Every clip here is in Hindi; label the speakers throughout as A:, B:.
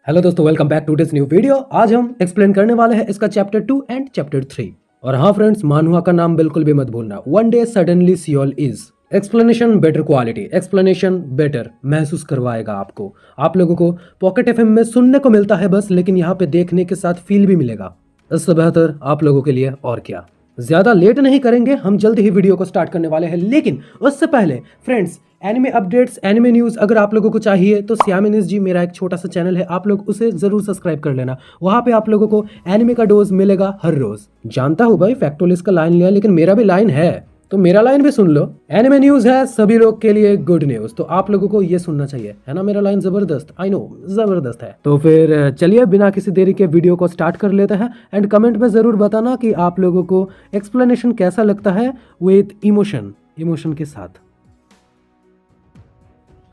A: हेलो दोस्तों, welcome back to this new video. आज हम एक्सप्लेन करने वाले हैं इसका चैप्टर 2 एंड चैप्टर 3। और हाँ फ्रेंड्स, मानहुआ का नाम बिल्कुल भी मत भूलना। One day suddenly Seoul is explanation better quality, explanation better महसूस करवाएगा आपको। आप लोगों को पॉकेट एफएम में सुनने को मिलता है बस, लेकिन यहाँ पे देखने के साथ फील भी मिलेगा। इससे बेहतर आप लोगों के लिए और क्या। ज्यादा लेट नहीं करेंगे, हम जल्द ही वीडियो को स्टार्ट करने वाले हैं। लेकिन उससे पहले friends, anime updates, anime news अगर आप लोगों को चाहिए तो श्यामिनिस जी मेरा एक छोटा सा चैनल है, आप लोग उसे जरूर सब्सक्राइब कर लेना। वहाँ पे आप लोगों को एनिमे का डोज मिलेगा हर रोज। जानता हूँ भाई फैक्टोलिस का लाइन लिया, लेकिन मेरा भी लाइन है तो मेरा लाइन भी सुन लो। एनिमे न्यूज़ है सभी लोग के लिए गुड न्यूज़, तो आप लोगों को ये सुनना चाहिए, है ना। मेरा लाइन जबरदस्त, आई नो जबरदस्त है। तो फिर चलिए बिना किसी देरी के वीडियो को स्टार्ट कर लेते हैं। एंड कमेंट में जरूर बताना कि आप लोगों को एक्सप्लेनेशन कैसा लगता है विद इमोशन के साथ।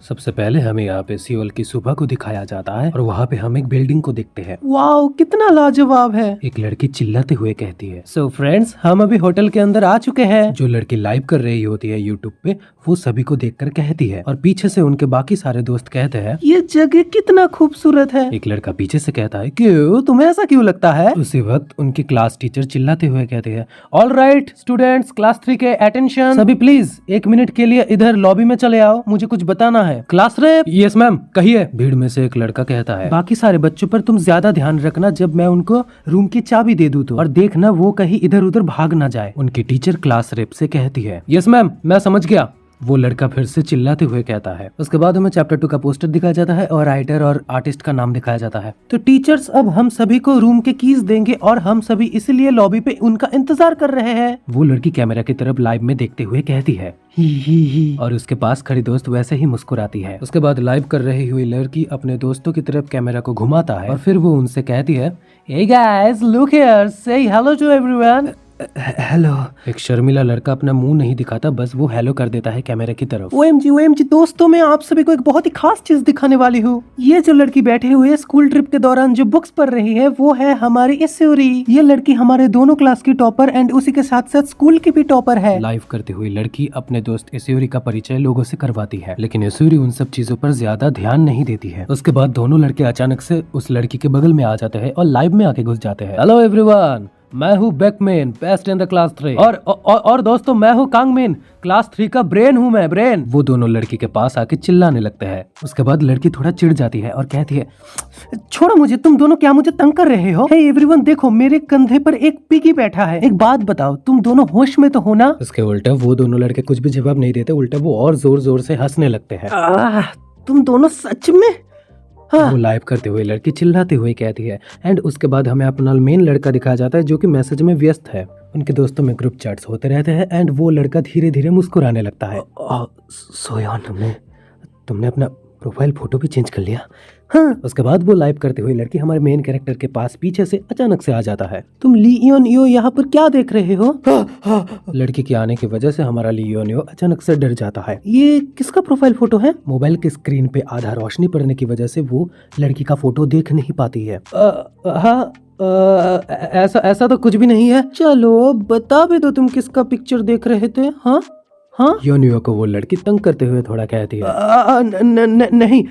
A: सबसे पहले हमें यहाँ पे सियोल की सुबह को दिखाया जाता है और वहाँ पे हम एक बिल्डिंग को देखते हैं। वाओ, कितना लाजवाब है। एक लड़की चिल्लाते हुए कहती है, सो फ्रेंड्स, हम अभी होटल के अंदर आ चुके हैं। जो लड़की लाइव कर रही होती है यूट्यूब पे, वो सभी को देखकर कहती है और पीछे से उनके बाकी सारे दोस्त कहते हैं, ये जगह कितना खूबसूरत है। एक लड़का पीछे से कहता है, क्यों, तुम्हें ऐसा क्यों लगता है। उसी वक्त उनकी क्लास टीचर चिल्लाते हुए कहते हैं, ऑल राइट स्टूडेंट्स, क्लास 3 के अटेंशन, सभी प्लीज 1 मिनट के लिए इधर लॉबी में चले आओ, मुझे कुछ बताना है। क्लास रेप, यस मैम, कहिए। भीड़ में से एक लड़का कहता है, बाकी सारे बच्चों पर तुम ज्यादा ध्यान रखना, जब मैं उनको रूम की चाबी दे दूं तो, और देखना वो कहीं इधर उधर भाग ना जाए। उनकी टीचर क्लास रेप से कहती है, यस मैम, मैं समझ गया। वो लड़का फिर से चिल्लाते हुए कहता है। उसके बाद हमें चैप्टर 2 का पोस्टर दिखाया जाता है और राइटर और आर्टिस्ट का नाम दिखाया जाता है। तो टीचर्स अब हम सभी को रूम के कीज देंगे और हम सभी इसलिए लॉबी पे उनका इंतजार कर रहे हैं। वो लड़की कैमरा की तरफ लाइव में देखते हुए कहती है, ही। और उसके पास खड़ी दोस्त वैसे ही मुस्कुराती है। उसके बाद लाइव कर रही हुई लड़की अपने दोस्तों की तरफ कैमरा को घुमाता है और फिर वो उनसे कहती है, हे गाइस, लुक हियर, से हेलो टू एवरीवन। हेलो। एक शर्मिला लड़का अपना मुंह नहीं दिखाता, बस वो हेलो कर देता है कैमरे की तरफ। ओएमजी दोस्तों, मैं आप सभी को एक बहुत ही खास चीज दिखाने वाली हूँ। ये जो लड़की बैठे हुए स्कूल ट्रिप के दौरान जो बुक्स पढ़ रही है, वो है हमारी इसूरी। ये लड़की हमारे दोनों क्लास की टॉपर एंड उसी के साथ साथ स्कूल की भी टॉपर है। लाइव करती हुई लड़की अपने दोस्त इसूरी का परिचय लोगों से करवाती है, लेकिन इसूरी उन सब चीजों पर ज्यादा ध्यान नहीं देती है। उसके बाद दोनों लड़के अचानक से उस लड़की के बगल में आ जाते हैं और लाइव में आके घुस जाते हैं। हेलो एवरीवन, मैं हूँ Beckmann, best in the class 3। और दोस्तों, मैं हूँ कांगमिन, क्लास 3 का ब्रेन हूँ मैं, ब्रेन। वो दोनों लड़की के पास आके चिल्लाने लगते हैं। उसके बाद लड़की थोड़ा चिढ़ जाती है और कहती है, छोड़ो मुझे, तुम दोनों क्या मुझे तंग कर रहे हो। हे एवरीवन, देखो मेरे कंधे पर एक पिगी बैठा है। एक बात बताओ, तुम दोनों होश में तो हो ना। उसके उल्टा वो दोनों लड़के कुछ भी जवाब नहीं देते, उल्टा वो और जोर जोर से हंसने लगते हैं। तुम दोनों सच में। हाँ। वो लाइव करते हुए लड़की चिल्लाते हुए कहती है। एंड उसके बाद हमें अपना मेन लड़का दिखाया जाता है जो कि मैसेज में व्यस्त है। उनके दोस्तों में ग्रुप चैट्स होते रहते हैं एंड वो लड़का धीरे धीरे मुस्कुराने लगता है। सोयान, तुमने अपना प्रोफाइल फोटो भी चेंज कर लिया। हाँ। उसके बाद वो लाइव करते हुए लड़की हमारे मेन कैरेक्टर के पास पीछे से अचानक से आ जाता है। तुम लियोनियो यहाँ पर क्या देख रहे हो। हाँ। लड़की के आने की वजह से हमारा लियोनियो अचानक से डर जाता है। ये किसका प्रोफाइल फोटो है। मोबाइल की स्क्रीन पे आधा रोशनी पड़ने की वजह से वो लड़की का फोटो देख नहीं पाती है। हाँ, ऐसा तो कुछ भी नहीं है। चलो बता भी दो, तुम किसका पिक्चर देख रहे थे। हाँ, योनियो को वो लड़की तंग करते हुए थोड़ा कहती है, नहीं,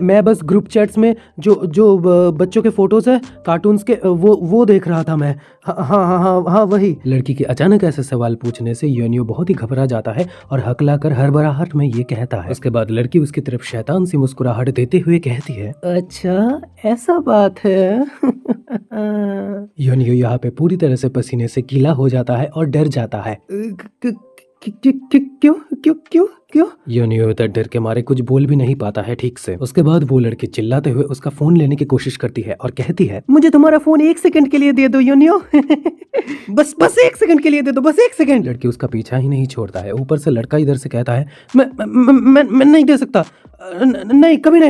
A: मैं बस ग्रुप चैट्स में जो बच्चों के फोटोज है कार्टून्स के, वो देख रहा था मैं। हाँ, वही। लड़की के अचानक ऐसे सवाल पूछने से योनियो बहुत ही घबरा जाता है और हकलाकर हड़बड़ाहट में ये कहता है। उसके बाद लड़की उसकी तरफ शैतान सी मुस्कुराहट देते हुए कहती है, अच्छा ऐसा बात है। योनियो यहाँ पे पूरी तरह से पसीने से गीला हो जाता है और डर जाता है। क्यों? योनियो डर के मारे कुछ बोल भी नहीं पाता है ठीक से। उसके बाद वो लड़की चिल्लाते हुए उसका फोन लेने की कोशिश करती है और कहती है, मुझे तुम्हारा फोन 1 सेकंड के लिए दे दो योनियो। बस 1 सेकंड के लिए दे दो, बस 1 सेकंड। लड़की उसका पीछा ही नहीं छोड़ता है। ऊपर से लड़का इधर से कहता है, मैं नहीं दे सकता, नहीं, कभी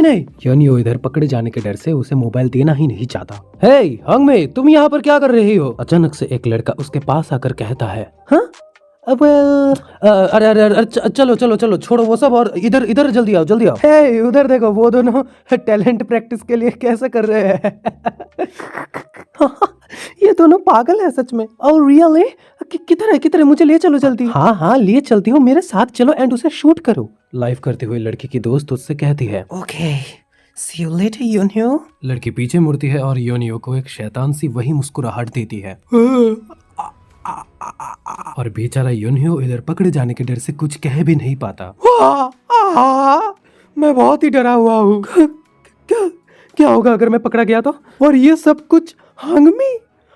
A: नहीं। योनियो इधर पकड़े जाने के डर से उसे मोबाइल देना ही नहीं चाहता। हे हंगमे, तुम यहाँ पर क्या कर रही हो। अचानक से एक लड़का उसके पास आकर कहता है, हाँ अब अरे चलो छोड़ो वो सब और इधर जल्दी आओ। हे उधर देखो, वो दोनों टैलेंट प्रैक्टिस के लिए कैसे कर रहे हैं। ये दोनों पागल है सच में। और रियली किधर है, मुझे ले चलो जल्दी। हाँ ले चलती हूँ, मेरे साथ चलो एंड उसे शूट करो। लाइव करते हुए लड़की की दोस्त उससे कहती है, ओके See you later, योनियो। लड़की पीछे मुड़ती है और योनियो को एक शैतान सी वही मुस्कुराहट देती है। और बेचारा योनियो इधर पकड़े जाने के डर से कुछ कह भी नहीं पाता। मैं बहुत ही डरा हुआ हूँ। क्या होगा अगर मैं पकड़ा गया तो? और ये सब कुछ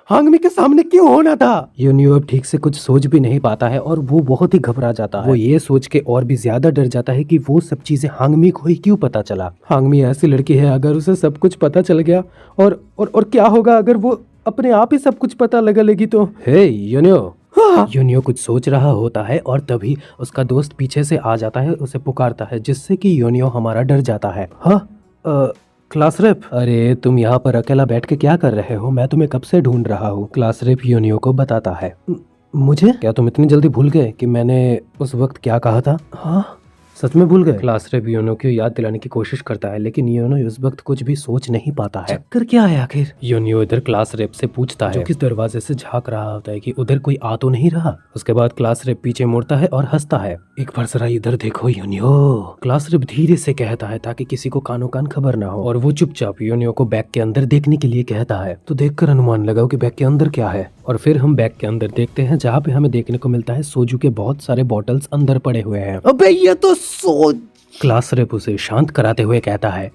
A: हांगमी के सामने क्यों होना था? योनियो अब ठीक से कुछ सोच भी नहीं पाता है और वो बहुत ही घबरा जाता है। वो ये सोच के और भी ज्यादा डर जाता है कि वो सब चीजें हांगमी को ही क्यों पता चला। हांगमी ऐसी लड़की है, अगर उसे सब कुछ पता चल गया और क्या होगा अगर वो अपने आप ही सब कुछ पता लगा लेगी तो? हे योनियो। योनियो कुछ सोच रहा होता है और तभी उसका दोस्त पीछे से आ जाता है, उसे पुकारता है, जिससे कि योनियो हमारा डर जाता है। हाँ क्लास रेप, अरे तुम यहाँ पर अकेला बैठ के क्या कर रहे हो? मैं तुम्हें कब से ढूंढ रहा हूँ। क्लास रेप योनियो को बताता है। मुझे? क्या तुम इतनी जल्दी भूल गए कि मैंने उस वक्त क्या कहा था? हाँ सच में भूल गए? क्लास रेप योनो को याद दिलाने की कोशिश करता है, लेकिन योनो उस वक्त कुछ भी सोच नहीं पाता है। चक्कर क्या है आखिर? योनियो इधर क्लास रेप से पूछता है, जो किस दरवाजे से झांक रहा होता है कि उधर कोई आ तो नहीं रहा। उसके बाद क्लास रेप पीछे मुड़ता है और हंसता है। एक बार जरा इधर देखो योनियो, क्लास रेप धीरे से कहता है ताकि किसी को कानो कान खबर ना हो। और वो चुपचाप योनियो को बैग के अंदर देखने के लिए कहता है। तो देखकर अनुमान लगाओ कि बैग के अंदर क्या है। और फिर हम बैग के अंदर देखते हैं, जहाँ पे हमें देखने को मिलता है सोजू के बहुत सारे बॉटल्स अंदर पड़े हुए हैं। अबे ये तो क्लास रेप उसे शांत कराते हुए कहता है,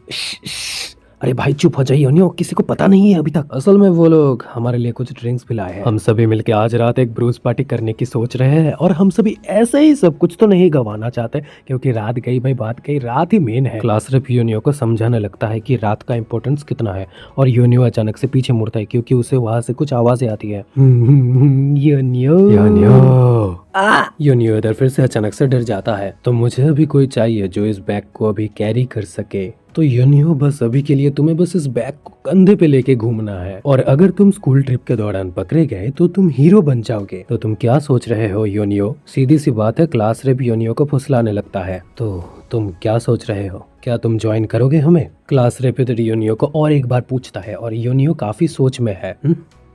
A: अरे भाई चुप हो जाइए योनियो, किसी को पता नहीं है अभी तक। असल में वो लोग हमारे लिए कुछ ड्रिंक्स भी लाए हैं। हम सभी मिलके आज रात एक ब्रूस पार्टी करने की सोच रहे हैं और हम सभी ऐसे ही सब कुछ तो नहीं गंवाना चाहते, क्योंकि रात गई भाई बात गई, रात ही मेन है। क्लास रेप योनियो को समझाने लगता है कि रात का इम्पोर्टेंस कितना है और योनियो अचानक से पीछे मुड़ता है क्योंकि उसे वहां से कुछ आवाजें आती है। योनियो इधर फिर से अचानक से डर जाता है। तो मुझे अभी कोई चाहिए जो इस बैग को अभी कैरी कर सके। तो योनियो बस अभी के लिए तुम्हें बस इस बैग को कंधे पे लेके घूमना है, और अगर तुम स्कूल ट्रिप के दौरान पकड़े गए तो तुम हीरो बन जाओगे। तो तुम क्या सोच रहे हो योनियो? सीधी सी बात है, क्लास रेप योनियो को फुसलाने लगता है। तो तुम क्या सोच रहे हो? क्या तुम ज्वाइन करोगे हमें? क्लास रेप योनियो को और एक बार पूछता है और योनियो काफी सोच में है।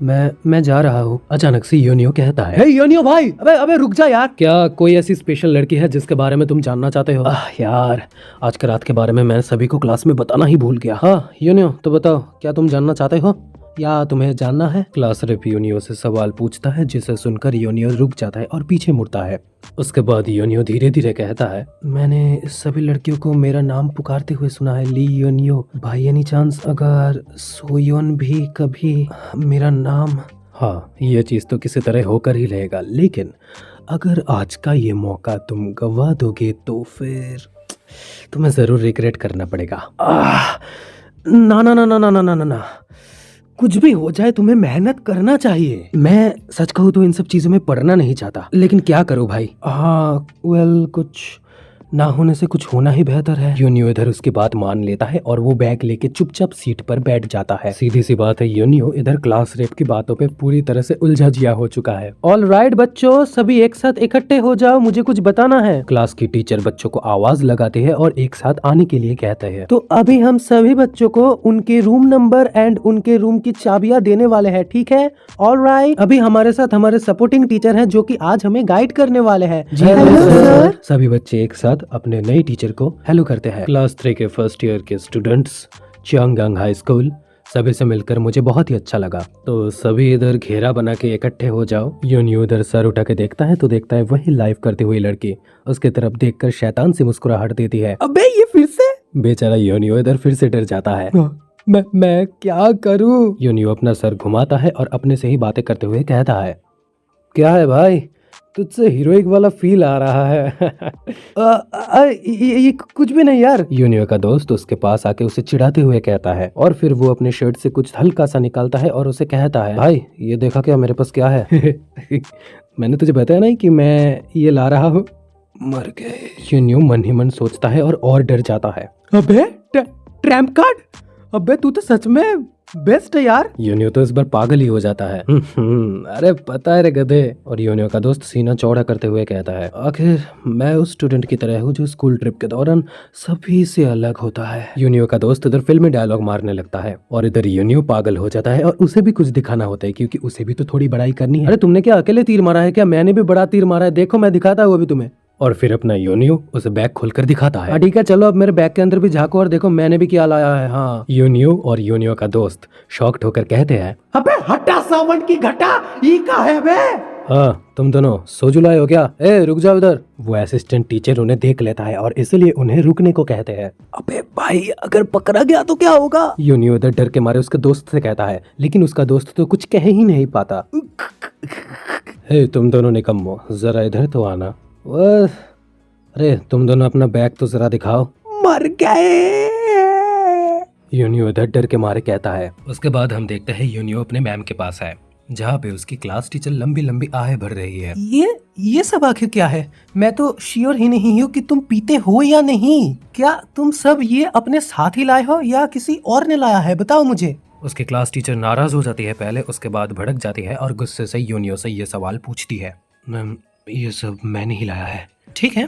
A: मैं जा रहा हूँ, अचानक से योनियो कहता है। हे योनियो भाई, अबे रुक जा यार। क्या कोई ऐसी स्पेशल लड़की है जिसके बारे में तुम जानना चाहते हो? यार आज के रात के बारे में मैं सभी को क्लास में बताना ही भूल गया। हाँ योनियो तो बताओ, क्या तुम जानना चाहते हो या तुम्हें जानना है? क्लास रेप योनियो से सवाल पूछता है, जिसे सुनकर योनियो रुक जाता है और पीछे मुड़ता है। उसके बाद योनियो धीरे धीरे कहता है, मैंने सभी लड़कियों को मेरा नाम पुकारते हुए सुना है, ली योनियो। भाई एनी चांस अगर सोयोन भी कभी मेरा नाम? हाँ ये चीज तो किसी तरह होकर ही रहेगा, लेकिन अगर आज का ये मौका तुम गवा दोगे तो फिर तुम्हें जरूर रिग्रेट करना पड़ेगा। ना ना ना ना ना ना ना ना, कुछ भी हो जाए तुम्हें मेहनत करना चाहिए। मैं सच कहूँ तो इन सब चीजों में पढ़ना नहीं चाहता, लेकिन क्या करूँ भाई। हाँ कुछ ना होने से कुछ होना ही बेहतर है। योनियो इधर उसकी बात मान लेता है और वो बैग लेके चुपचाप सीट पर बैठ जाता है। सीधी सी बात है, योनियो इधर क्लास रेप की बातों पे पूरी तरह से उलझा जिया हो चुका है। ऑल राइट बच्चों, सभी एक साथ इकट्ठे हो जाओ, मुझे कुछ बताना है। क्लास की टीचर बच्चों को आवाज लगाते हैं और एक साथ आने के लिए कहते हैं। तो अभी हम सभी बच्चों को उनके रूम नंबर एंड उनके रूम की चाबियां देने वाले हैं, ठीक है? ऑल राइट, अभी हमारे साथ हमारे सपोर्टिंग टीचर है जो की आज हमें गाइड करने वाले है। सभी बच्चे एक साथ अपने नए टीचर को हेलो करते हैं। क्लास 3 के फर्स्ट ईयर के स्टूडेंट्स, चियांगगांग हाई स्कूल, सभी से मिलकर मुझे बहुत ही अच्छा लगा। तो सभी इधर घेरा बना के इकट्ठे हो जाओ। योनियो इधर सर उठा के देखता है तो देखता है वही लाइव करती हुई लड़की उसके तरफ देखकर शैतान सी मुस्कुराहट देती है। अबे ये फिर से? बेचारा योनियो इधर फिर से डर जाता है। मैं क्या करूं? योनियो अपना सर घुमाता है और अपने से ही बातें करते हुए कहता है, क्या है भाई, तुझसे हीरोइक वाला फील आ रहा है। ये कुछ भी नहीं यार। योनियो का दोस्त उसके पास आके उसे चिढ़ाते हुए कहता है और फिर वो अपने शर्ट से कुछ हल्का सा निकालता है और उसे कहता है, भाई ये देखा क्या मेरे पास क्या है? मैंने तुझे बताया नहीं कि मैं ये ला रहा हूँ। मर गए। योनियो मन ही मन सोचता है और डर जाता है। अबे ट्रैम्प कार्ड, अबे तू तो सच में बेस्ट है यार। योनियो तो इस बार पागल ही हो जाता है। अरे पता है रे गधे। और योनियो का दोस्त सीना चौड़ा करते हुए कहता है, आखिर मैं उस स्टूडेंट की तरह हूँ जो स्कूल ट्रिप के दौरान सभी से अलग होता है। योनियो का दोस्त इधर फिल्मी डायलॉग मारने लगता है और इधर योनियो पागल हो जाता है और उसे भी कुछ दिखाना होता है क्योंकि उसे भी तो थोड़ी बड़ाई करनी है। अरे तुमने क्या अकेले तीर मारा है क्या? मैंने भी बड़ा तीर मारा है, देखो मैं दिखाता हूँ अभी तुम्हें। और फिर अपना यूनियो उसे बैग खोलकर दिखाता है। ठीक है, चलो अब मेरे बैग के अंदर भी झांको और देखो मैंने भी क्या लाया है। हाँ, यूनियो और यूनियो का दोस्त शॉक्ड होकर कहते हैं, अबे हटा सावन की घटा, ये का है बे? हाँ, तुम दोनों सोजू लाए हो क्या? ए रुक जाओ इधर। वो असिस्टेंट टीचर उन्हें देख लेता है और इसलिए उन्हें रुकने को कहते हैं। अबे भाई, अगर पकड़ा गया तो क्या होगा? यूनियो इधर डर के मारे उसके दोस्त से कहता है, लेकिन उसका दोस्त तो कुछ कह ही नहीं पाता। हे तुम दोनों निकम्मो, जरा इधर तो आना। अरे तुम दोनों अपना बैग तो जरा दिखाओ। मर गए, यूनियो इधर डर के मारे कहता है। उसके बाद हम देखते हैं यूनियो अपने मैम के पास है, जहाँ पे उसकी क्लास टीचर लंबी लंबी आहें भर रही है। ये सब आखिर क्या है? मैं तो श्योर ही नहीं हूँ कि तुम पीते हो या नहीं। क्या तुम सब ये अपने साथ ही लाए हो या किसी और ने लाया है? बताओ मुझे। उसकी क्लास टीचर नाराज हो जाती है पहले, उसके बाद भड़क जाती है और गुस्से से यूनियो से ये सवाल पूछती है। मैम, ये सब मैंने ही लाया है। ठीक है,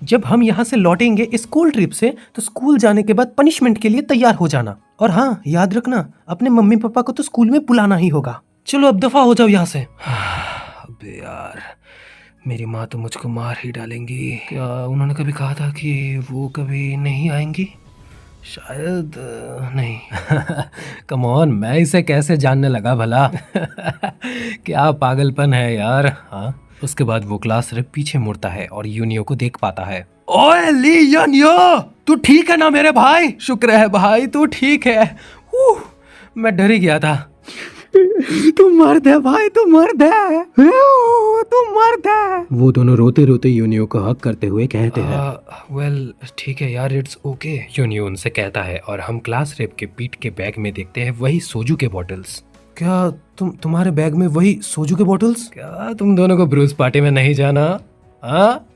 A: जब हम यहाँ से लौटेंगे स्कूल ट्रिप से तो स्कूल जाने के बाद पनिशमेंट के लिए तैयार हो जाना। और हाँ, याद रखना अपने मम्मी पापा को तो स्कूल में बुलाना ही होगा। चलो अब दफा हो जाओ यहाँ से। अबे यार, मेरी माँ तो मुझको मार ही डालेंगी। क्या उन्होंने कभी कहा था कि वो कभी नहीं आएंगी? शायद नहीं। कम ऑन, मैं इसे कैसे जानने लगा भला? क्या पागलपन है यार। हाँ, उसके बाद वो क्लास से पीछे मुड़ता है और यूनियो को देख पाता है। ओए ली यूनियो, तू ठीक है ना मेरे भाई? शुक्र है भाई तू ठीक है। मैं डर ही गया था। तू मर्द है भाई, तू मर्द है, तू मर्द है। वो दोनों रोते रोते यूनियो को हक करते हुए कहते हैं, वेल ठीक है यार, इट्स ओके। यूनियो उनसे कहता है और हम क्लास रेप के पीठ के बैग में देखते हैं वही सोजू के बॉटल्स। क्या तुम्हारे बैग में वही सोजू के बॉटल्स? क्या तुम दोनों को ब्रूस पार्टी में नहीं जाना? हाँ,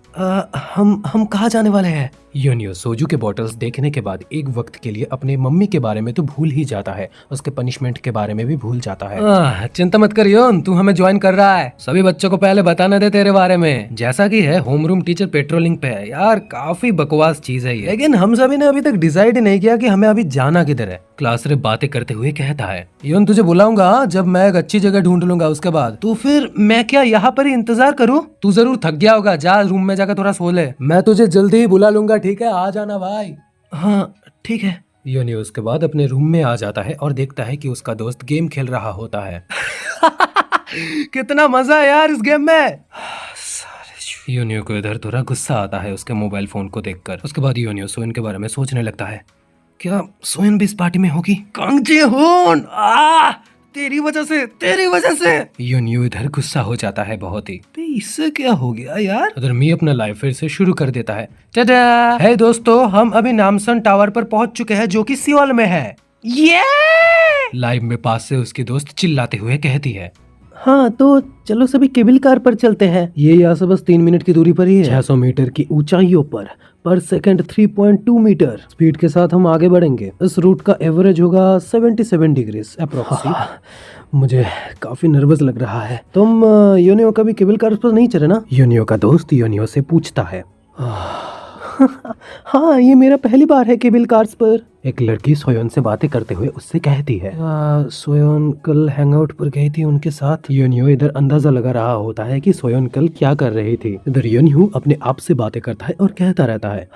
A: हम कहाँ जाने वाले हैं? यूनियो सोजू के बॉटल्स देखने के बाद एक वक्त के लिए अपने मम्मी के बारे में तो भूल ही जाता है, उसके पनिशमेंट के बारे में भी भूल जाता है। चिंता मत कर योन, तू हमें ज्वाइन कर रहा है। सभी बच्चों को पहले बताना दे तेरे बारे में। जैसा कि है, होमरूम टीचर पेट्रोलिंग पे है। यार काफी बकवास चीज है ये, लेकिन हम सभी ने अभी तक डिसाइड ही नहीं किया कि हमें अभी जाना किधर है। क्लास रे बातें करते हुए कहता है, योन तुझे बुलाऊंगा जब मैं एक अच्छी जगह ढूंढ लूंगा, उसके बाद। तो फिर मैं क्या यहाँ पर ही इंतजार करूँ? तू जरूर थक गया होगा, जा रूम में जाकर थोड़ा सो ले। मैं तुझे जल्दी ही बुला लूंगा, ठीक है? आ जाना भाई। हाँ ठीक है। यूनियो उसके बाद अपने रूम में आ जाता है और देखता है कि उसका दोस्त गेम खेल रहा होता है। कितना मजा है यार इस गेम में। यूनियो को इधर थोड़ा गुस्सा आता है उसके मोबाइल फोन को देखकर। उसके बाद यूनियो सोइन के बारे में सोचने लगता है, क्या सोइन भी इस पार्टी में होगी? कांग जे होन, तेरी वजह से। यूनियो इधर गुस्सा हो जाता है बहुत ही। इससे क्या हो गया यार? उधर मी अपना लाइफ फिर से शुरू कर देता है। टाटा! है दोस्तों, हम अभी नामसन टावर पर पहुंच चुके हैं जो कि सियोल में है। ये लाइव में पास से उसकी दोस्त चिल्लाते हुए कहती है, हाँ तो चलो सभी केबल कार पर चलते हैं। ये यहाँ से बस 3 मिनट की दूरी पर ही है। 600 मीटर की ऊंचाइयों पर सेकंड 3.2 मीटर स्पीड के साथ हम आगे बढ़ेंगे। इस रूट का एवरेज होगा 77 डिग्री अप्रोक्सीमेट। मुझे काफी नर्वस लग रहा है। तुम यूनियो कभी केबल कार पर नहीं चढ़े ना? यूनियो का दोस्त यूनियो से पूछता है। हाँ, ये मेरा पहली बार है केबल कार्स पर। एक लड़की सोयोन से बातें करते हुए उससे कहती है, सोयोन कल हैंगआउट पर गई थी उनके साथ। यूनियो इधर अंदाजा लगा रहा होता है कि सोयोन कल क्या कर रही थी। इधर यूनियो अपने आप से बातें करता है और कहता रहता है,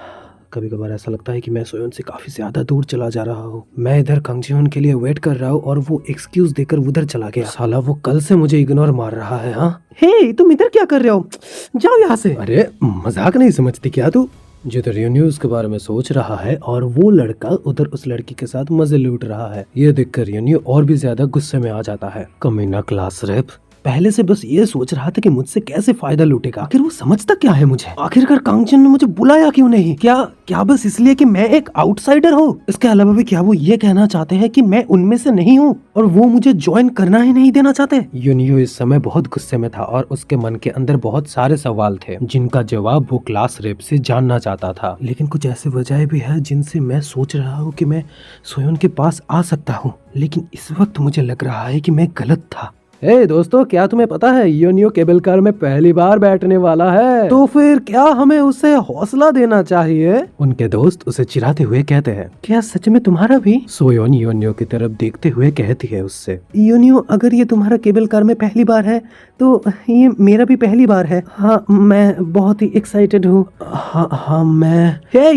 A: कभी कभार ऐसा लगता है कि मैं सोयोन से काफी ज्यादा दूर चला जा रहा हूँ। मैं इधर कंगजीवन के लिए वेट कर रहा हूँ और वो एक्सक्यूज देकर उधर चला गया। साला वो कल से मुझे इग्नोर मार रहा है। हाँ, हे तुम इधर क्या कर रहे हो? जाओ यहाँ से। अरे मजाक नहीं समझती क्या तू? जिधर यूनियो उसके बारे में सोच रहा है और वो लड़का उधर उस लड़की के साथ मजे लूट रहा है। ये देखकर यूनियो और भी ज्यादा गुस्से में आ जाता है। कमीना क्लास रेप पहले से बस ये सोच रहा था कि मुझसे कैसे फायदा लूटेगा। आखिर वो समझता क्या है मुझे? आखिरकार कांगचन ने मुझे बुलाया क्यों नहीं? क्या बस इसलिए कि मैं एक आउटसाइडर हूँ? इसके अलावा भी क्या वो ये कहना चाहते हैं कि मैं उनमें से नहीं हूँ और वो मुझे ज्वाइन करना ही नहीं देना चाहते? यूनियो इस समय बहुत गुस्से में था और उसके मन के अंदर बहुत सारे सवाल थे जिनका जवाब वो क्लास रेप से जानना चाहता था। लेकिन कुछ ऐसे वजह भी है जिनसे मैं सोच रहा हूँ कि मैं सोयोन के पास आ सकता हूँ, लेकिन इस वक्त मुझे लग रहा है कि मैं गलत था। ए दोस्तों, क्या तुम्हें पता है योनियो केबल कार में पहली बार बैठने वाला है? तो फिर क्या हमें उसे हौसला देना चाहिए? उनके दोस्त उसे चिढ़ाते हुए कहते हैं, क्या सच में तुम्हारा भी? सोयोन योनियो की तरफ देखते हुए कहती है उससे, योनियो अगर ये तुम्हारा केबल कार में पहली बार है तो ये मेरा भी पहली बार है। हाँ, मैं बहुत ही एक्साइटेड हूँ। हाँ मैं। हे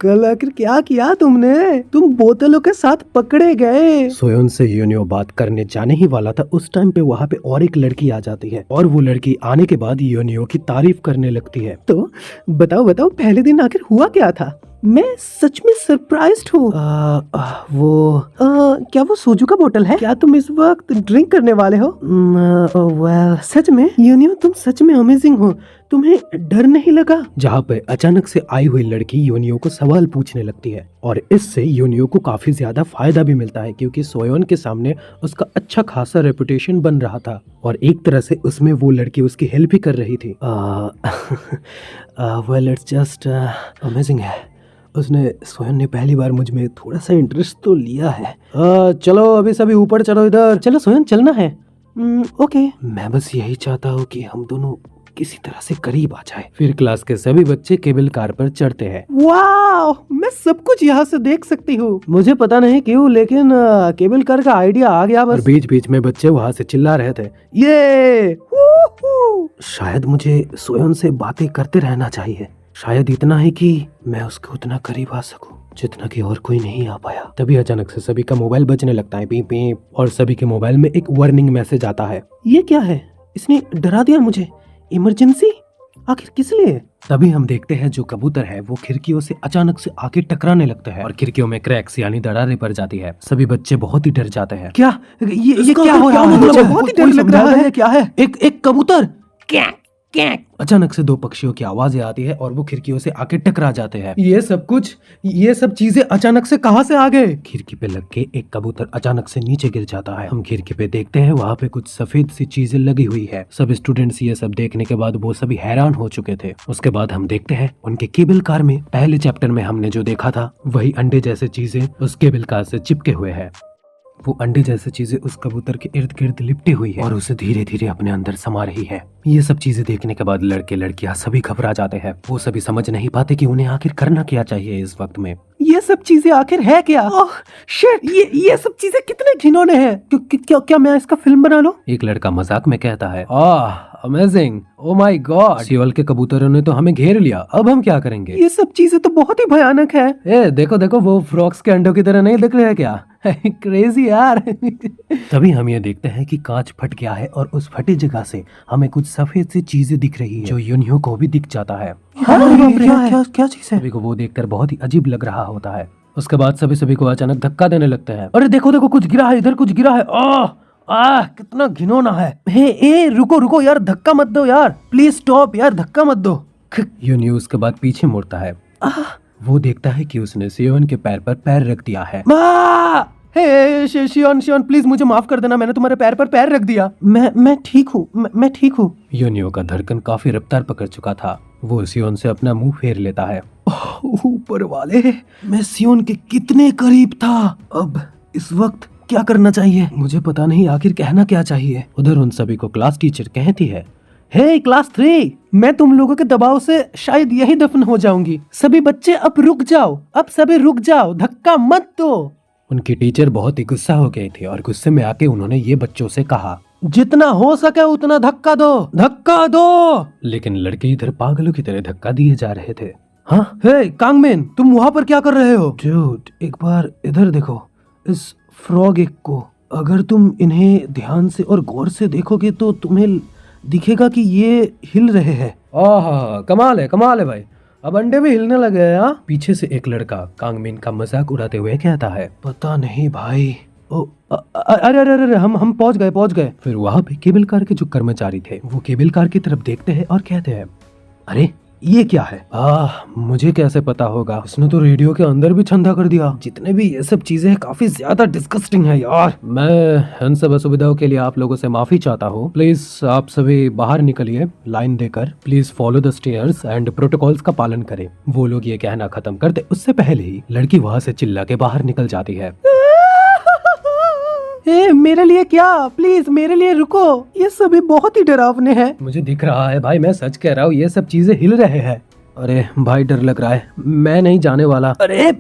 A: कल आखिर क्या किया तुमने? तुम बोतलों के साथ पकड़े गए। सोयोन से योनियो बात करने जाने ही वाला था, उस टाइम पे वहाँ पे और एक लड़की आ जाती है और वो लड़की आने के बाद योनियो की तारीफ करने लगती है। तो बताओ बताओ, पहले दिन आखिर हुआ क्या था? मैं सच में सरप्राइज्ड हूँ। क्या वो सोजू का बोतल है? क्या तुम इस वक्त ड्रिंक करने वाले हो? वेल, सच में योनियो तुम सच में अमेजिंग हो। तुम्हें डर नहीं लगा? जहाँ पे अचानक से आई हुई लड़की योनियो को सवाल पूछने लगती है और इससे योनियो को काफी ज्यादा फायदा भी मिलता है, क्योंकि सोयोन के सामने उसका अच्छा खासा रेपुटेशन बन रहा था और एक तरह से उसमें वो लड़की उसकी हेल्प भी कर रही थी। वेल, इट्स जस्ट अमेजिंग है। उसने सोयन ने पहली बार मुझ में थोड़ा सा इंटरेस्ट तो लिया है। चलो अभी सभी ऊपर चलो, इधर चलो सोयन, चलना है। ओके। मैं बस यही चाहता हूँ कि हम दोनों किसी तरह से करीब आ जाए। फिर क्लास के सभी बच्चे केबल कार पर चढ़ते हैं। वाह, मैं सब कुछ यहाँ से देख सकती हूँ। मुझे पता नहीं क्यों, लेकिन केबल कार का आइडिया आ गया बस। और बीच बीच में बच्चे वहाँ से चिल्ला रहे थे, ये शायद मुझे सोयन से बातें करते रहना चाहिए, शायद इतना ही कि मैं उसके उतना करीब आ सकूं जितना कि और कोई नहीं आ पाया। तभी अचानक से सभी का मोबाइल बजने लगता है, पीप पीप, और सभी के मोबाइल में एक वार्निंग मैसेज आता है। ये क्या है? इसने डरा दिया मुझे। इमरजेंसी? आखिर किस लिए? तभी हम देखते हैं जो कबूतर है वो खिड़कियों से अचानक से आके टकराने लगता है और खिड़कियों में क्रैक्स यानी दरारें पड़ जाती है। सभी बच्चे बहुत ही डर जाते हैं। क्या ये क्या हो रहा है? मुझे बहुत ही डर लग रहा है। क्या है? एक कबूतर अचानक से दो पक्षियों की आवाजें आती है और वो खिड़कियों से आके टकरा जाते हैं। ये सब चीजें अचानक से कहां से आ गए? खिड़की पे लग के एक कबूतर अचानक से नीचे गिर जाता है। हम खिड़की पे देखते हैं, वहाँ पे कुछ सफेद सी चीजें लगी हुई है। सब स्टूडेंट्स ये सब देखने के बाद वो सभी हैरान हो चुके थे। उसके बाद हम देखते हैं उनके केबल कार में पहले चैप्टर में हमने जो देखा था वही अंडे जैसे चीजें उस केबल कार से चिपके हुए है। वो अंडे जैसी चीजें उस कबूतर के इर्द गिर्द लिपटी हुई है और उसे धीरे धीरे अपने अंदर समा रही है। ये सब चीजें देखने के बाद लड़के लड़कियां सभी घबरा जाते हैं। वो सभी समझ नहीं पाते कि उन्हें आखिर करना क्या चाहिए इस वक्त में। ये सब चीजें आखिर है क्या? शिट, ये सब चीजें कितने घिनौने हैं। क्या मैं इसका फिल्म बना लूं? एक लड़का मजाक में कहता है, amazing, oh my God, Seoul के कबूतरों ने तो हमें घेर लिया, अब हम क्या करेंगे? ये सब चीजें तो बहुत ही भयानक है। देखो देखो, वो फ्रॉक्स के अंडों की तरह नहीं दिख रहे हैं क्या? क्रेजी यार। तभी हम ये देखते हैं कि कांच फट गया है और उस फटी जगह से हमें कुछ सफेद सी चीजें दिख रही है जो यूनियो को भी दिख जाता है। क्या चीज है? सभी को वो देखकर बहुत ही अजीब लग रहा होता है। उसके बाद सभी को अचानक धक्का देने लगते हैं। अरे देखो देखो, कुछ गिरा है, इधर कुछ गिरा है। कितना घिनौना है। रुको यार, धक्का मत दो यार, प्लीज स्टॉप यार, धक्का मत दो। यूनियो उसके बाद पीछे मुड़ता है। वो देखता है कि उसने सियोन के पैर पर पैर रख दिया है। शियोन प्लीज मुझे माफ कर देना, मैंने तुम्हारे पैर पर पैर रख दिया। मैं ठीक हूँ। यूनियो का धड़कन काफी रफ्तार पकड़ चुका था। वो सियोन से अपना मुंह फेर लेता है। ऊपर वाले, मैं सियोन के कितने करीब था। अब इस वक्त क्या करना चाहिए? मुझे पता नहीं, आखिर कहना क्या चाहिए। उधर उन सभी को क्लास टीचर कहती है, हे क्लास 3, मैं तुम लोगों के दबाव से शायद यही दफन हो जाऊंगी। सभी बच्चे अब रुक जाओ, अब सभी रुक जाओ, धक्का मत दो। उनकी टीचर बहुत ही गुस्सा हो गई थी और गुस्से में आके उन्होंने ये बच्चों से कहा, जितना हो सके उतना धक्का दो। लेकिन लड़के इधर पागलों की तरह धक्का दिए जा रहे थे। हाँ, हे कांगमेन, तुम वहाँ पर क्या कर रहे हो? डूड, एक बार इधर देखो, इस फ्रॉग एग को। अगर तुम इन्हें ध्यान से और गौर से देखोगे तो तुम्हें दिखेगा कि ये हिल रहे हैं। कमाल है भाई, अब अंडे भी हिलने लगे हैं। पीछे से एक लड़का कांगमिन का मजाक उड़ाते हुए कहता है, पता नहीं भाई। अरे हम पहुंच गए। फिर वहाँ पे केबल कार के जो कर्मचारी थे वो केबल कार की तरफ देखते हैं और कहते हैं, अरे ये क्या है? मुझे कैसे पता होगा, उसने तो रेडियो के अंदर भी छंदा कर दिया। जितने भी ये सब चीजें काफी ज्यादा डिस्गस्टिंग है यार। मैं इन सब असुविधाओं के लिए आप लोगों से माफी चाहता हूँ। प्लीज आप सभी बाहर निकलिए लाइन देकर। Please follow the stairs and protocols का पालन करें। वो लोग ये कहना खत्म करते उससे पहले ही लड़की वहाँ से चिल्ला के बाहर निकल जाती है। मेरे लिए क्या? प्लीज मेरे लिए रुको, ये सभी बहुत ही डरावने हैं। मुझे दिख रहा है भाई, मैं सच कह रहा हूँ, ये सब चीजें हिल रहे हैं। अरे भाई डर लग रहा है, मैं नहीं जाने वाला। अरे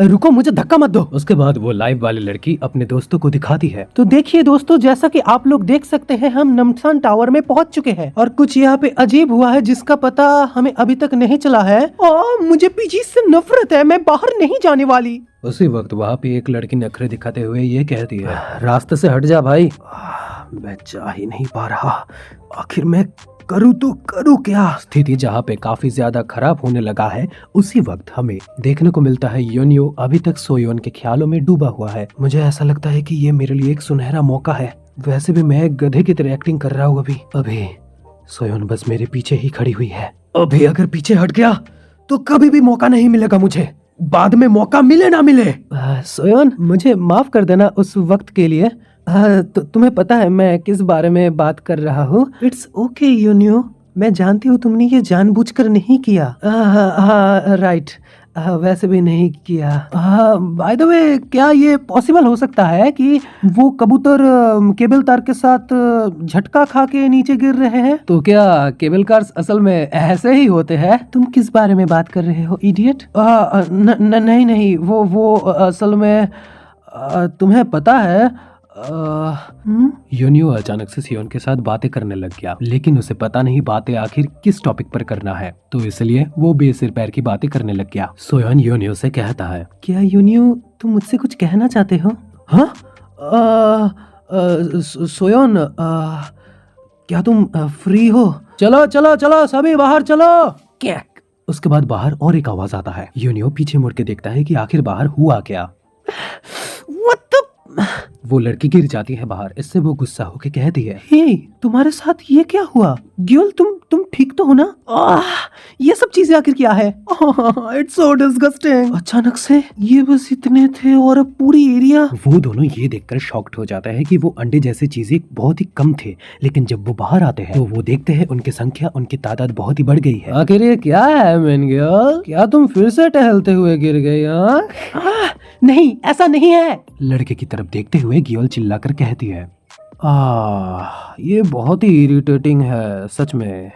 A: रुको, मुझे धक्का मत दो। उसके बाद वो लाइव वाली लड़की अपने दोस्तों को दिखाती है। तो देखिए दोस्तों, जैसा कि आप लोग देख सकते हैं, हम नमसान टावर में पहुंच चुके हैं और कुछ यहाँ पे अजीब हुआ है जिसका पता हमें अभी तक नहीं चला है। मुझे पीजी से नफरत है, मैं बाहर नहीं जाने वाली। उसी वक्त वहाँ पे एक लड़की नखरे दिखाते हुए ये कहती है, रास्ते से हट जा भाई। मैं जा ही नहीं पा रहा, आखिर मैं करूँ तो करूँ क्या? स्थिति जहाँ पे काफी ज्यादा खराब होने लगा है, उसी वक्त हमें देखने को मिलता है योनियो अभी तक सोयोन के ख्यालों में डूबा हुआ है। मुझे ऐसा लगता है कि ये मेरे लिए एक सुनहरा मौका है। वैसे भी मैं एक गधे की तरह एक्टिंग कर रहा हूँ अभी सोयोन बस मेरे पीछे ही खड़ी हुई है। अभी अगर पीछे हट गया तो कभी भी मौका नहीं मिलेगा मुझे, बाद में मौका मिले ना मिले। सोयोन, मुझे माफ कर देना उस वक्त के लिए। तो तुम्हें पता है मैं किस बारे में बात कर रहा हूँ? इट्स ओके योनियो, मैं जानती हूँ तुमने ये जानबूझकर नहीं किया। राइट, वैसे भी नहीं किया। बाय द वे, क्या ये पॉसिबल हो सकता है कि वो कबूतर केबल तार के साथ झटका खा के नीचे गिर रहे हैं? तो क्या केबल कार्स असल में ऐसे ही होते हैं? तुम किस बारे में बात कर रहे हो इडियट? नहीं, वो असल में तुम्हें पता है योनियो अचानक से सियोन के साथ बातें करने लग गया, लेकिन उसे पता नहीं बातें आखिर किस टॉपिक पर करना है, तो इसलिए वो बेसिर पैर की बातें करने लग गया। सोयोन योनियो से कहता है, क्या योनियो तुम मुझसे कुछ कहना चाहते हो? हाँ सोयोन, क्या तुम फ्री हो? चलो चलो चलो सभी बाहर चलो। क्या? उसके बाद बाहर और एक आवाज आता है। योनियो पीछे मुड़ के देखता है कि आखिर बाहर हुआ क्या। वो लड़की गिर जाती है बाहर। इससे वो गुस्सा होके कहती है, हे तुम्हारे साथ ये क्या हुआ? ग्योल तुम ठीक तो हो ना? ये सब चीजें आखिर क्या है? It's so disgusting. अचानक से ये बस इतने थे और अब पूरी एरिया। वो दोनों ये देखकर शॉक्ड हो जाता है कि वो अंडे जैसे चीजें बहुत ही कम थे, लेकिन जब वो बाहर आते हैं तो वो देखते हैं उनकी संख्या, उनकी तादाद बहुत ही बढ़ गई है। आखिर ये क्या है मिनग्योल? क्या तुम फिर से टहलते हुए गिर गई? नहीं, ऐसा नहीं है। लड़के की तरफ देखते हुए ग्योल चिल्लाकर कहती है, ये बहुत ही इरिटेटिंग है सच में।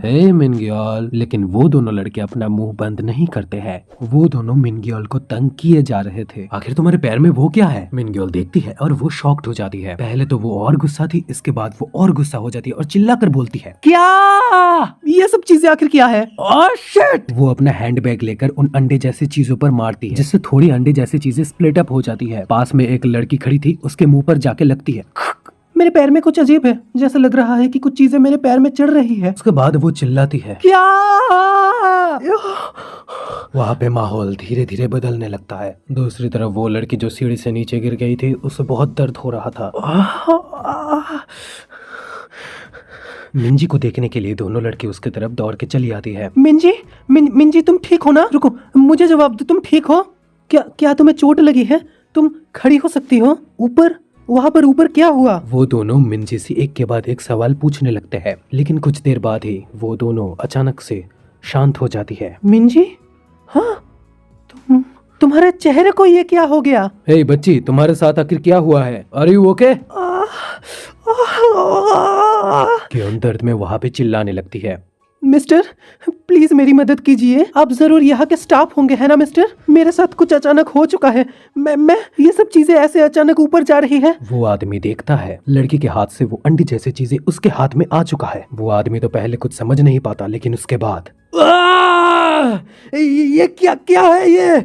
A: हे मिनग्योल। लेकिन वो दोनों लड़के अपना मुंह बंद नहीं करते हैं। वो दोनों मिनग्योल को तंग किए जा रहे थे। आखिर तुम्हारे पैर में वो क्या है? मिनग्योल देखती है और वो शॉक्ड हो जाती है। पहले तो वो और गुस्सा थी, इसके बाद वो और गुस्सा हो जाती है और चिल्लाकर बोलती है, क्या ये सब चीजें आखिर क्या है? Oh shit! वो अपना हैंडबैग लेकर उन अंडे जैसी चीजों पर मारती है, जिससे थोड़ी अंडे जैसी चीजें स्प्लिट अप हो जाती है। पास में एक लड़की खड़ी थी, उसके मुंह पर जाके लगती है। मेरे पैर में कुछ अजीब है, जैसा लग रहा है कि कुछ चीजें मेरे पैर में चढ़ रही है। उसके बाद वो चिल्लाती है, क्या? वहाँ पे माहौल धीरे धीरे बदलने लगता है। दूसरी तरफ वो लड़की जो सीढ़ी से नीचे गिर गई थी, उसे बहुत दर्द हो रहा था। मिंजी को देखने के लिए दोनों लड़के उसके तरफ दौड़ के चली आती है। मिंजी तुम ठीक हो ना? रुको, मुझे जवाब दो, तुम ठीक हो? क्या तुम्हें चोट लगी है? तुम खड़ी हो सकती हो? वहाँ पर ऊपर क्या हुआ? वो दोनों मिंजी से एक के बाद एक सवाल पूछने लगते हैं, लेकिन कुछ देर बाद ही वो दोनों अचानक से शांत हो जाती है। मिंजी, हाँ तुम्हारे चेहरे को ये क्या हो गया? हे बच्ची, तुम्हारे साथ आखिर क्या हुआ है? Are you okay? क्यों दर्द में वहाँ पे चिल्लाने लगती है। मिस्टर प्लीज मेरी मदद कीजिए, आप जरूर यहाँ के स्टाफ होंगे है ना मिस्टर? मेरे साथ कुछ अचानक हो चुका है, मैं ये सब चीजें ऐसे अचानक ऊपर जा रही है। वो आदमी देखता है लड़की के हाथ से वो अंडे जैसी चीजें उसके हाथ में आ चुका है। वो आदमी तो पहले कुछ समझ नहीं पाता, लेकिन उसके बाद ये क्या है ये?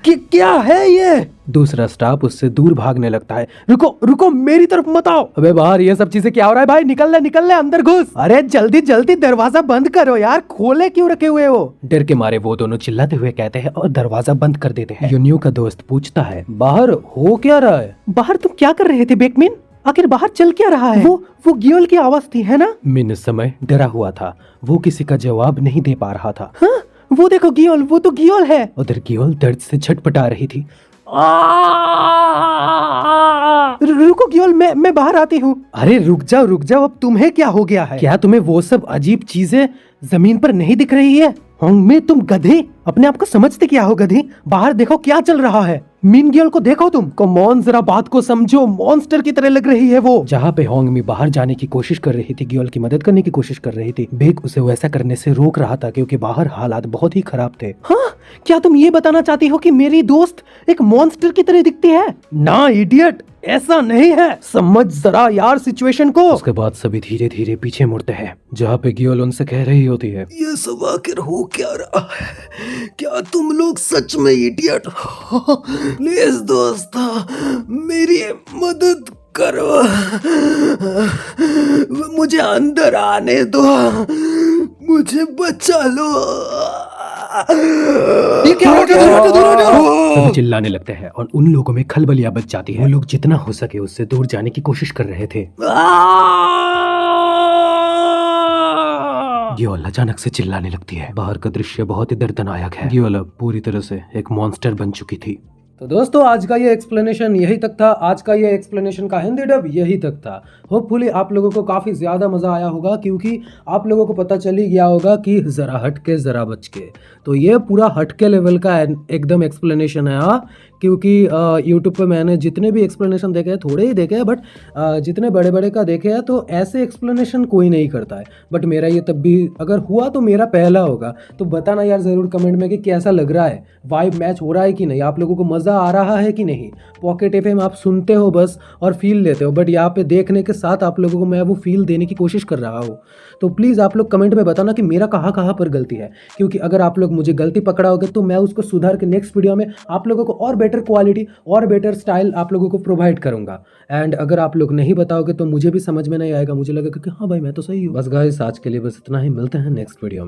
A: क्या है ये? दूसरा स्टाफ उससे दूर भागने लगता है। रुको मेरी तरफ मत आओ। अबे बाहर ये सब चीजें क्या हो रहा है भाई? निकल ले अंदर घुस। अरे जल्दी दरवाजा बंद करो यार, खोले क्यों रखे हुए हो? डर के मारे वो दोनों चिल्लाते हुए कहते हैं और दरवाजा बंद कर देते हैं। योनियो का दोस्त पूछता है, बाहर हो क्या रहा है? बाहर तुम क्या कर रहे थे बेकमिन? आखिर बाहर चल क्या रहा है? वो ग्योल की आवाज थी है ना? मिन इस समय डरा हुआ था, वो किसी का जवाब नहीं दे पा रहा था। हाँ? वो देखो ग्योल, वो तो ग्योल है। उधर ग्योल दर्द से छटपटा रही थी। रुको ग्योल, मैं बाहर आती हूँ। अरे रुक जाओ, अब तुम्हें क्या हो गया है? क्या तुम्हें वो सब अजीब चीजें जमीन पर नहीं दिख रही है? होंगमे तुम गधे, अपने आप को समझते क्या हो गधे? बाहर देखो क्या चल रहा है। मीन गर्ल को देखो तुम, कम ऑन जरा बात को समझो, मॉन्स्टर की तरह लग रही है वो। जहाँ पे होंगमी बाहर जाने की कोशिश कर रही थी, गर्ल की मदद करने की कोशिश कर रही थी, बेक उसे वैसा करने से रोक रहा था क्योंकि बाहर हालात बहुत ही खराब थे। हाँ, क्या तुम ये बताना चाहती हो कि मेरी दोस्त एक मॉन्स्टर की तरह दिखती है? ना इडियट, ऐसा नहीं है, समझ जरा यार सिचुएशन को। उसके बाद सभी धीरे धीरे पीछे मुड़ते हैं, जहाँ पे गियोल उनसे कह रही होती है,
B: ये सब आखिर हो क्या रहा है? क्या तुम लोग सच में इडियट हो? प्लीज दोस्त, मेरी मदद करो, मुझे अंदर आने दो, मुझे बचा लो।
A: ये क्या हो गया? सभी चिल्लाने लगते हैं और उन लोगों में खलबलियां बच जाती है। वो लोग जितना हो सके उससे दूर जाने की कोशिश कर रहे थे। गियोल अचानक से चिल्लाने लगती है। बाहर का दृश्य बहुत ही दर्दनायक है। गियोल अब पूरी तरह से एक मॉन्स्टर बन चुकी थी। तो दोस्तों, आज का ये एक्सप्लेनेशन यही तक था। आज का ये एक्सप्लेनेशन का हिंदी डब यही तक था। होपफुली आप लोगों को काफ़ी ज़्यादा मज़ा आया होगा, क्योंकि आप लोगों को पता चल ही गया होगा कि ज़रा हटके ज़रा बचके। तो ये पूरा हटके लेवल का एकदम एक्सप्लेनेशन है। हाँ, क्योंकि यूट्यूब पे मैंने जितने भी एक्सप्लेनेशन देखे हैं, थोड़े ही देखे हैं, बट जितने बड़े बड़े का देखे हैं तो ऐसे एक्सप्लेनेशन कोई नहीं करता है। बट मेरा ये तब भी अगर हुआ तो मेरा पहला होगा। तो बताना यार ज़रूर कमेंट में कि कैसा लग रहा है, वाइब मैच हो रहा है कि नहीं, आप लोगों को मज़ा आ रहा है कि नहीं। पॉकेट एफएम आप सुनते हो बस और फील लेते हो, बट यहाँ पे देखने के साथ आप लोगों को मैं वो फील देने की कोशिश कर रहा हूँ। तो प्लीज़ आप लोग कमेंट में बताना कि मेरा कहाँ कहाँ पर गलती है, क्योंकि अगर आप लोग मुझे गलती पकड़ाओगे तो मैं उसको सुधार के नेक्स्ट वीडियो में आप लोगों को और बेटर क्वालिटी और बेटर स्टाइल आप लोगों को प्रोवाइड करूंगा। एंड अगर आप लोग नहीं बताओगे तो मुझे भी समझ में नहीं आएगा, मुझे लगेगा कि हाँ भाई मैं तो सही हूँ। बस गाइस, आज के लिए बस इतना ही, मिलते हैं नेक्स्ट वीडियो में।